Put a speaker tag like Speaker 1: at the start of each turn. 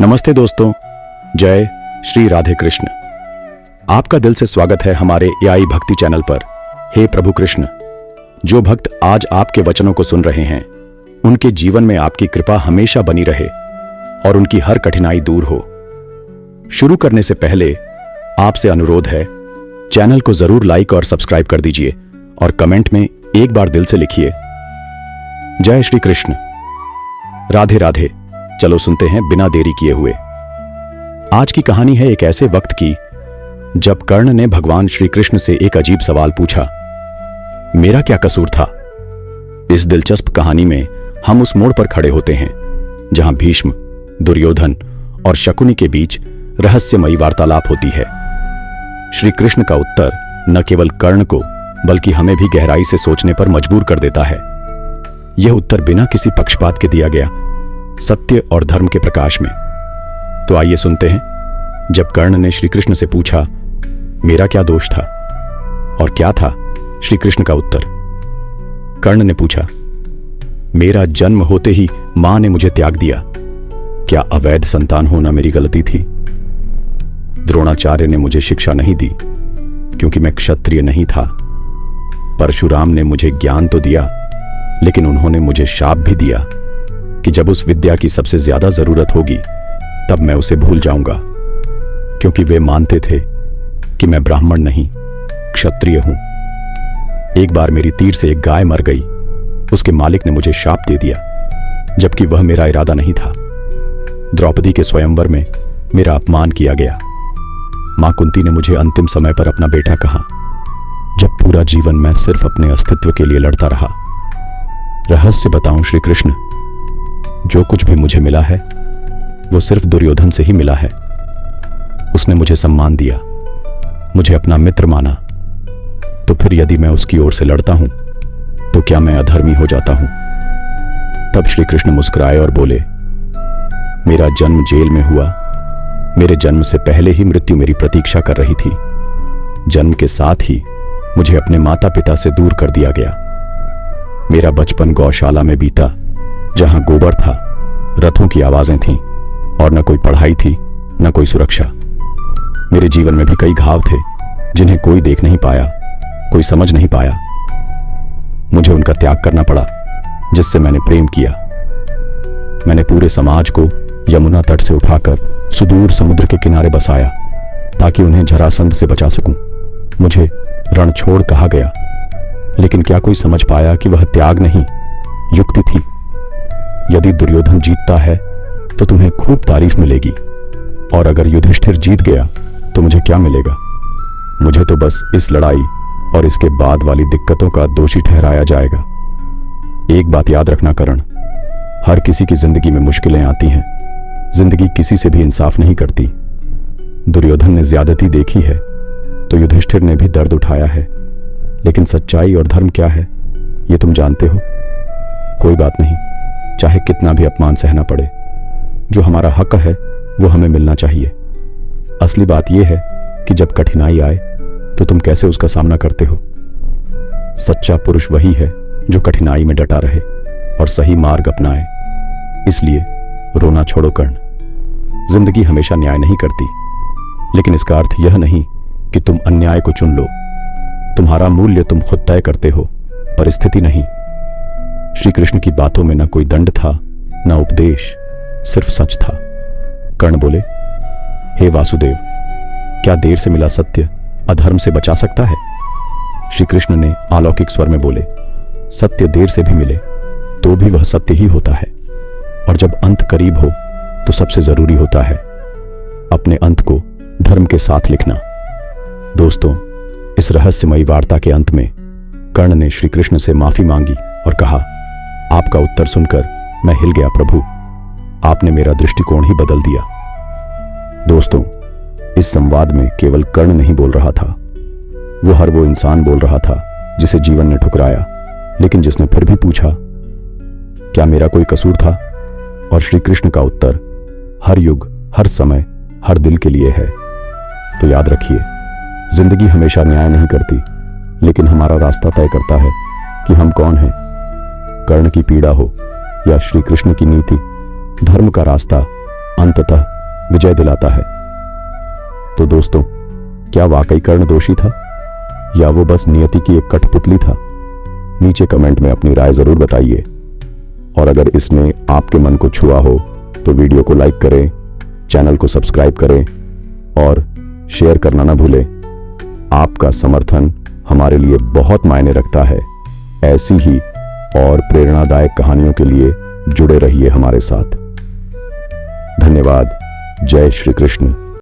Speaker 1: नमस्ते दोस्तों, जय श्री राधे कृष्ण। आपका दिल से स्वागत है हमारे एआई भक्ति चैनल पर। हे प्रभु कृष्ण, जो भक्त आज आपके वचनों को सुन रहे हैं उनके जीवन में आपकी कृपा हमेशा बनी रहे और उनकी हर कठिनाई दूर हो। शुरू करने से पहले आपसे अनुरोध है, चैनल को जरूर लाइक और सब्सक्राइब कर दीजिए और कमेंट में एक बार दिल से लिखिए, जय श्री कृष्ण। राधे राधे। चलो सुनते हैं बिना देरी किए हुए। आज की कहानी है एक ऐसे वक्त की जब कर्ण ने भगवान श्री कृष्ण से एक अजीब सवाल पूछा, मेरा क्या कसूर था। इस दिलचस्प कहानी में हम उस मोड़ पर खड़े होते हैं जहां भीष्म, दुर्योधन और शकुनी के बीच रहस्यमयी वार्तालाप होती है। श्री कृष्ण का उत्तर न केवल कर्ण को बल्कि हमें भी गहराई से सोचने पर मजबूर कर देता है। यह उत्तर बिना किसी पक्षपात के दिया गया, सत्य और धर्म के प्रकाश में। तो आइए सुनते हैं। जब कर्ण ने श्री कृष्ण से पूछा, मेरा क्या दोष था, और क्या था श्री कृष्ण का उत्तर। कर्ण ने पूछा, मेरा जन्म होते ही मां ने मुझे त्याग दिया। क्या अवैध संतान होना मेरी गलती थी? द्रोणाचार्य ने मुझे शिक्षा नहीं दी क्योंकि मैं क्षत्रिय नहीं था। परशुराम ने मुझे ज्ञान तो दिया, लेकिन उन्होंने मुझे शाप भी दिया कि जब उस विद्या की सबसे ज्यादा जरूरत होगी तब मैं उसे भूल जाऊंगा, क्योंकि वे मानते थे कि मैं ब्राह्मण नहीं, क्षत्रिय हूं। एक बार मेरी तीर से एक गाय मर गई। उसके मालिक ने मुझे शाप दे दिया, जबकि वह मेरा इरादा नहीं था। द्रौपदी के स्वयंवर में मेरा अपमान किया गया। मां कुंती ने मुझे अंतिम समय पर अपना बेटा कहा, जब पूरा जीवन मैं सिर्फ अपने अस्तित्व के लिए लड़ता रहा। रहस्य बताऊं श्री कृष्ण, जो कुछ भी मुझे मिला है वो सिर्फ दुर्योधन से ही मिला है। उसने मुझे सम्मान दिया, मुझे अपना मित्र माना। तो फिर यदि मैं उसकी ओर से लड़ता हूं तो क्या मैं अधर्मी हो जाता हूं? तब श्री कृष्ण मुस्कुराए और बोले, मेरा जन्म जेल में हुआ। मेरे जन्म से पहले ही मृत्यु मेरी प्रतीक्षा कर रही थी। जन्म के साथ ही मुझे अपने माता पिता से दूर कर दिया गया। मेरा बचपन गौशाला में बीता, जहां गोबर था, रथों की आवाजें थीं और न कोई पढ़ाई थी न कोई सुरक्षा। मेरे जीवन में भी कई घाव थे जिन्हें कोई देख नहीं पाया, कोई समझ नहीं पाया। मुझे उनका त्याग करना पड़ा जिससे मैंने प्रेम किया। मैंने पूरे समाज को यमुना तट से उठाकर सुदूर समुद्र के किनारे बसाया ताकि उन्हें जरासंध से बचा सकूं। मुझे रणछोड़ कहा गया, लेकिन क्या कोई समझ पाया कि वह त्याग नहीं, युक्ति थी। यदि दुर्योधन जीतता है तो तुम्हें खूब तारीफ मिलेगी, और अगर युधिष्ठिर जीत गया तो मुझे क्या मिलेगा? मुझे तो बस इस लड़ाई और इसके बाद वाली दिक्कतों का दोषी ठहराया जाएगा। एक बात याद रखना कर्ण, हर किसी की जिंदगी में मुश्किलें आती हैं। जिंदगी किसी से भी इंसाफ नहीं करती। दुर्योधन ने ज्यादती देखी है तो युधिष्ठिर ने भी दर्द उठाया है, लेकिन सच्चाई और धर्म क्या है ये तुम जानते हो। कोई बात नहीं, चाहे कितना भी अपमान सहना पड़े, जो हमारा हक है वो हमें मिलना चाहिए। असली बात यह है कि जब कठिनाई आए तो तुम कैसे उसका सामना करते हो। सच्चा पुरुष वही है जो कठिनाई में डटा रहे और सही मार्ग अपनाए। इसलिए रोना छोड़ो कर्ण। जिंदगी हमेशा न्याय नहीं करती, लेकिन इसका अर्थ यह नहीं कि तुम अन्याय को चुन लो। तुम्हारा मूल्य तुम खुद तय करते हो, परिस्थिति नहीं। श्री कृष्ण की बातों में न कोई दंड था न उपदेश, सिर्फ सच था। कर्ण बोले, हे वासुदेव, क्या देर से मिला सत्य अधर्म से बचा सकता है? श्री कृष्ण ने अलौकिक स्वर में बोले, सत्य देर से भी मिले तो भी वह सत्य ही होता है, और जब अंत करीब हो तो सबसे जरूरी होता है अपने अंत को धर्म के साथ लिखना। दोस्तों, इस रहस्यमयी वार्ता के अंत में कर्ण ने श्री कृष्ण से माफी मांगी और कहा, आपका उत्तर सुनकर मैं हिल गया प्रभु। आपने मेरा दृष्टिकोण ही बदल दिया। दोस्तों, इस संवाद में केवल कर्ण नहीं बोल रहा था, वो इंसान बोल रहा था जिसे जीवन ने ठुकराया, लेकिन जिसने फिर भी पूछा, क्या मेरा कोई कसूर था? और श्री कृष्ण का उत्तर हर युग, हर समय, हर दिल के लिए है। तो याद रखिए, जिंदगी हमेशा न्याय नहीं करती, लेकिन हमारा रास्ता तय करता है कि हम कौन हैं। कर्ण की पीड़ा हो या श्री कृष्ण की नीति, धर्म का रास्ता अंततः विजय दिलाता है। तो दोस्तों, क्या वाकई कर्ण दोषी था या वो बस नियति की एक कठपुतली था? नीचे कमेंट में अपनी राय जरूर बताइए। और अगर इसने आपके मन को छुआ हो तो वीडियो को लाइक करें, चैनल को सब्सक्राइब करें और शेयर करना ना भूलें। आपका समर्थन हमारे लिए बहुत मायने रखता है। ऐसी ही और प्रेरणादायक कहानियों के लिए जुड़े रहिए हमारे साथ। धन्यवाद। जय श्री कृष्ण।